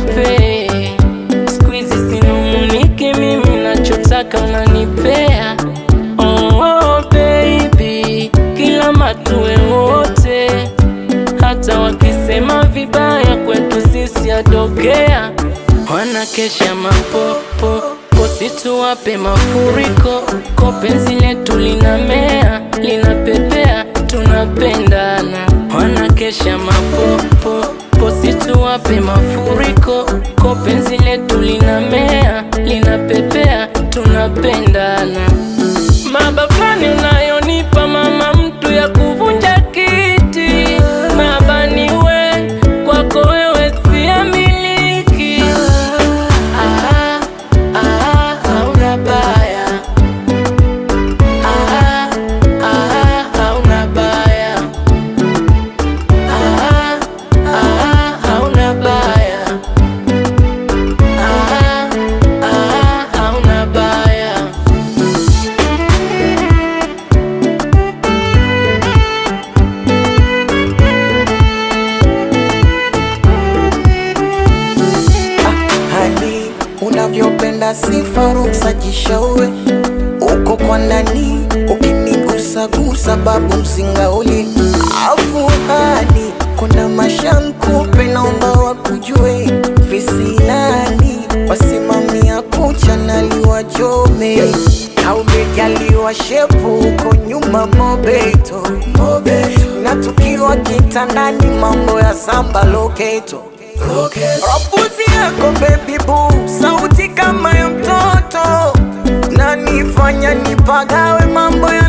niogope. Squeeze sinungunike, mimi nachotaka unanipea. Oh baby, kila matue wote, hata wakisema vibaya kwetu sisi atokea. Wanakesha mapopo, posituwape mafuriko, kopenzi letu linamea, linapepea, tunapendana. Wanakesha mapopo, posituwape mafuriko, kopenzi letu linamea, linapepea, tunapendana. Mabafani unayonipa mama, mtu ya kuvunja kiti. Mabani we, kwako wewe siamiliki. Hauna baya. Hauna baya. Hauna baya. Hauna baya. Hani, unavyopenda sifa ruksa jishaue. Uko kwa ndani, ukinigusa gusa babu msingauli. Afuhani, kuna mashankupe naomba wakujue. Visilani, wasimamia kucha naliwa jome. Haumejaliwa shepu, uko nyuma mobeto. Na tukiwa kitandani mambo ya samba loketo. Rafuzi yako baby boo, sauti kama ya mtoto, na nifanya nipagawe mambo ya